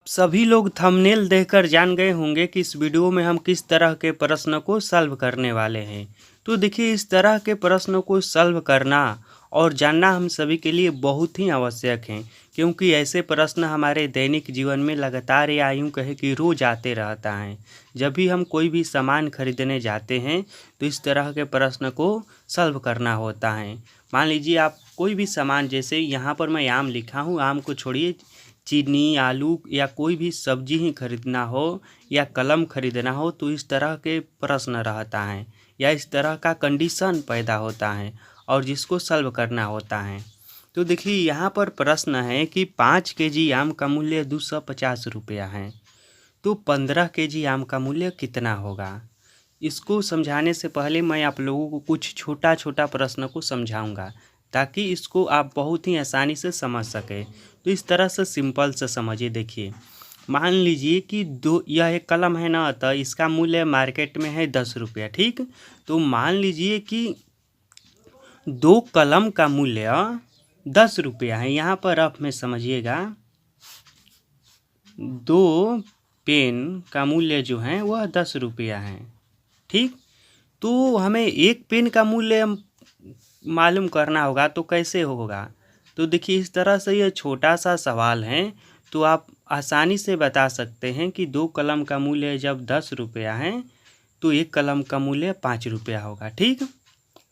सभी लोग थंबनेल देखकर जान गए होंगे कि इस वीडियो में हम किस तरह के प्रश्न को सॉल्व करने वाले हैं। तो देखिए, इस तरह के प्रश्नों को सॉल्व करना और जानना हम सभी के लिए बहुत ही आवश्यक है, क्योंकि ऐसे प्रश्न हमारे दैनिक जीवन में लगातार या यूँ कहे कि रोज आते रहता है। जब भी हम कोई भी सामान खरीदने जाते हैं तो इस तरह के प्रश्न को सॉल्व करना होता है। मान लीजिए आप कोई भी सामान, जैसे यहाँ पर मैं आम लिखा हूँ, आम को छोड़िए, चीनी, आलू या कोई भी सब्जी ही खरीदना हो या कलम खरीदना हो तो इस तरह के प्रश्न रहता है या इस तरह का कंडीशन पैदा होता है और जिसको सॉल्व करना होता है। तो देखिए, यहाँ पर प्रश्न है कि 5 केजी आम का मूल्य 250 रुपया है, तो 15 केजी आम का मूल्य कितना होगा। इसको समझाने से पहले मैं आप लोगों को कुछ छोटा छोटा प्रश्न को समझाऊंगा, ताकि इसको आप बहुत ही आसानी से समझ सकें। तो इस तरह से सिंपल से समझिए। देखिए, मान लीजिए कि यह एक कलम है ना, तो इसका मूल्य मार्केट में है 10 रुपया। ठीक, तो मान लीजिए कि 2 कलम का मूल्य 10 रुपया है। यहाँ पर आप में समझिएगा, 2 पेन का मूल्य जो है वह 10 रुपया है। ठीक, तो हमें एक पेन का मूल्य मालूम करना होगा, तो कैसे होगा। तो देखिए, इस तरह से यह छोटा सा सवाल है, तो आप आसानी से बता सकते हैं कि 2 कलम का मूल्य जब 10 रुपया है तो एक कलम का मूल्य 5 रुपया होगा। ठीक,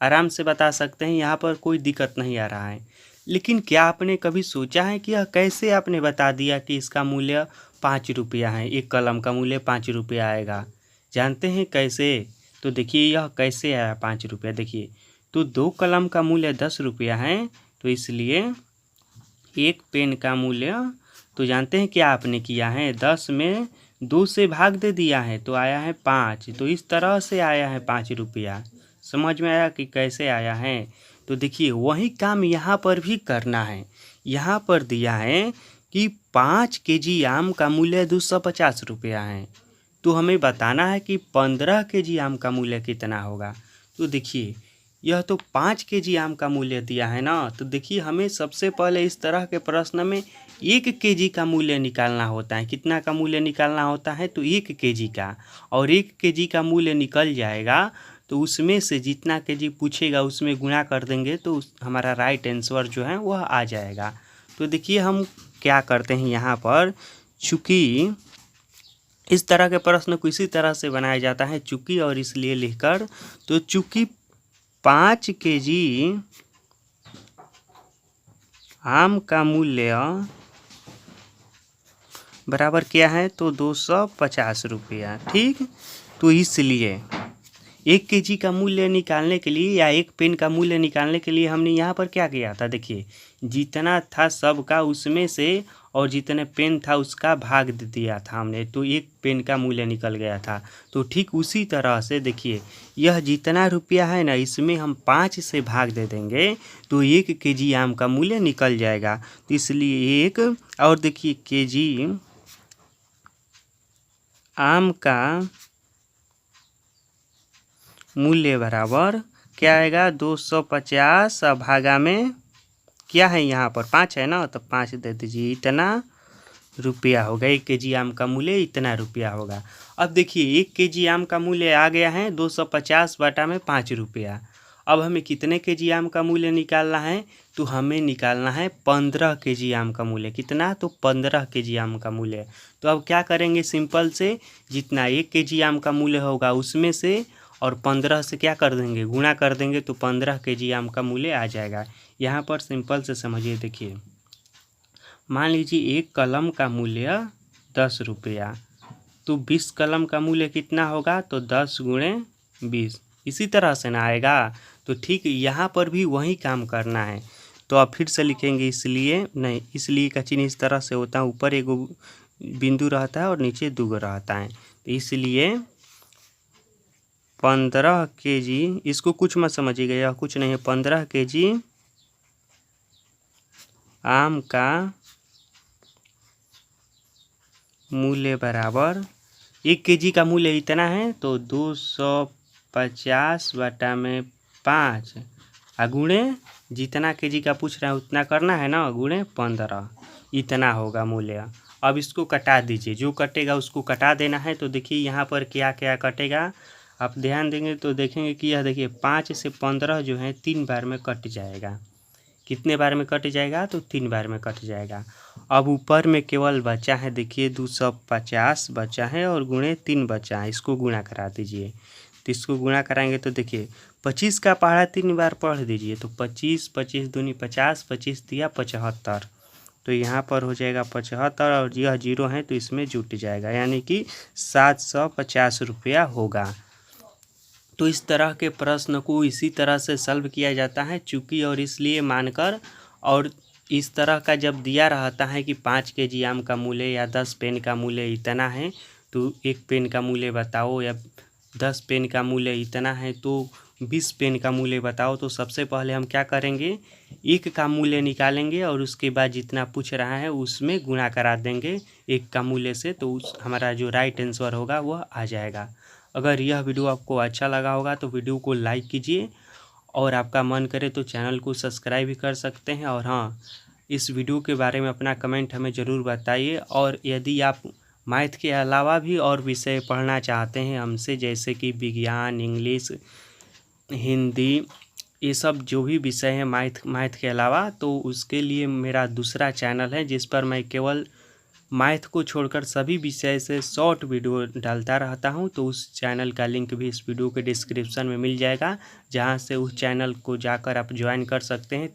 आराम से बता सकते हैं, यहाँ पर कोई दिक्कत नहीं आ रहा है। लेकिन क्या आपने कभी सोचा है कि यह कैसे आपने बता दिया कि इसका मूल्य 5 रुपया है, एक कलम का मूल्य 5 रुपया आएगा। जानते हैं कैसे? तो देखिए, यह कैसे आया 5 रुपया। देखिए, तो 2 कलम का मूल्य 10 रुपया है, तो इसलिए एक पेन का मूल्य, तो जानते हैं क्या आपने किया है, 10 में 2 से भाग दे दिया है तो आया है 5। तो इस तरह से आया है 5 रुपया। समझ में आया कि कैसे आया है। तो देखिए, वही काम यहाँ पर भी करना है। यहाँ पर दिया है कि 5 केजी आम का मूल्य 250 रुपया है, तो हमें बताना है कि 15 केजी आम का मूल्य कितना होगा। तो देखिए, यह तो 5 केजी आम का मूल्य दिया है ना, तो देखिए, हमें सबसे पहले इस तरह के प्रश्न में 1 केजी का मूल्य निकालना होता है। कितना का मूल्य निकालना होता है? तो 1 केजी का। और 1 केजी का मूल्य निकल जाएगा तो उसमें से जितना केजी पूछेगा उसमें गुणा कर देंगे, तो हमारा राइट आंसर जो है वह आ जाएगा। तो देखिए, हम क्या करते हैं यहाँ पर, चूँकि इस तरह के प्रश्न को इसी तरह से बनाया जाता है, चूँकि और इसलिए लिखकर। तो चूँकि 5 केजी आम का मूल्य बराबर क्या है, तो 250 रुपया। ठीक, तो इसलिए 1 केजी का मूल्य निकालने के लिए या एक पेन का मूल्य निकालने के लिए हमने यहाँ पर क्या किया था। देखिए, जितना था सबका उसमें से और जितने पेन था उसका भाग दे दिया था हमने, तो 1 पेन का मूल्य निकल गया था। तो ठीक उसी तरह से देखिए, यह जितना रुपया है ना, इसमें हम 5 से भाग दे देंगे तो 1 केजी आम का मूल्य निकल जाएगा। तो इसलिए 1, और देखिए, केजी आम का मूल्य बराबर क्या आएगा, 250 भागा में क्या है, यहाँ पर 5 है ना, तो 5 दे दीजिए, इतना रुपया होगा। 1 केजी आम का मूल्य इतना रुपया होगा। अब देखिए, 1 केजी आम का मूल्य आ गया है 250 बटा में 5 रुपया। अब हमें कितने केजी आम का मूल्य निकालना है, तो हमें निकालना है 15 केजी आम का मूल्य। कितना, तो 15 केजी आम का मूल्य। तो अब क्या करेंगे, सिंपल से जितना 1 केजी आम का मूल्य होगा उसमें से और 15 से क्या कर देंगे, गुणा कर देंगे, तो 15 केजी आम का मूल्य आ जाएगा। यहाँ पर सिंपल से समझिए। देखिए, मान लीजिए एक कलम का मूल्य 10 रुपया, तो 20 कलम का मूल्य कितना होगा, तो 10 गुणे 20। इसी तरह से ना आएगा। तो ठीक यहाँ पर भी वही काम करना है। तो आप फिर से लिखेंगे, इसलिए नहीं, इसलिए का चिन्ह इस तरह से होता है, ऊपर एक बिंदु रहता है और नीचे 2 रहता है। तो इसलिए 15 केजी, इसको कुछ मत समझिएगा, यह कुछ नहीं है, 15 केजी आम का मूल्य बराबर, 1 केजी का मूल्य इतना है, तो 250 बटा में 5 गुणे जितना केजी का पूछ रहे हैं उतना करना है ना, गुणे 15, इतना होगा मूल्य। अब इसको कटा दीजिए, जो कटेगा उसको कटा देना है। तो देखिए यहाँ पर क्या क्या कटेगा, आप ध्यान देंगे तो देखेंगे कि यह देखिए 5 से 15 जो है 3 बार में कट जाएगा। कितने बार में कट जाएगा, तो 3 बार में कट जाएगा। अब ऊपर में केवल बचा है, देखिए 250 बचा है और गुणे 3 बचा है, इसको गुणा करा दीजिए। तो इसको गुणा कराएंगे तो देखिए 25 का पहाड़ा 3 बार पढ़ दीजिए, तो 25 25 दूनी 50, 25 दिया 75, तो यहाँ पर हो जाएगा 75 और यह 0 है तो इसमें जुट जाएगा, यानी कि 750 रुपया होगा। तो इस तरह के प्रश्न को इसी तरह से सॉल्व किया जाता है, चूंकि और इसलिए मानकर। और इस तरह का जब दिया रहता है कि 5 केजी आम का मूल्य या 10 पेन का मूल्य इतना है, तो 1 पेन का मूल्य बताओ, या 10 पेन का मूल्य इतना है तो 20 पेन का मूल्य बताओ। तो सबसे पहले हम क्या करेंगे, 1 का मूल्य निकालेंगे और उसके बाद जितना पूछ रहा है उसमें गुणा करा देंगे 1 का मूल्य से, तो उस हमारा जो राइट आंसर होगा वह आ जाएगा। अगर यह वीडियो आपको अच्छा लगा होगा तो वीडियो को लाइक कीजिए, और आपका मन करे तो चैनल को सब्सक्राइब भी कर सकते हैं। और हाँ, इस वीडियो के बारे में अपना कमेंट हमें ज़रूर बताइए। और यदि आप मैथ के अलावा भी और विषय पढ़ना चाहते हैं हमसे, जैसे कि विज्ञान, इंग्लिश, हिंदी, ये सब जो भी विषय हैं मैथ के अलावा, तो उसके लिए मेरा दूसरा चैनल है जिस पर मैं केवल मैथ को छोड़कर सभी विषय से शॉर्ट वीडियो डालता रहता हूं। तो उस चैनल का लिंक भी इस वीडियो के डिस्क्रिप्शन में मिल जाएगा, जहां से उस चैनल को जाकर आप ज्वाइन कर सकते हैं।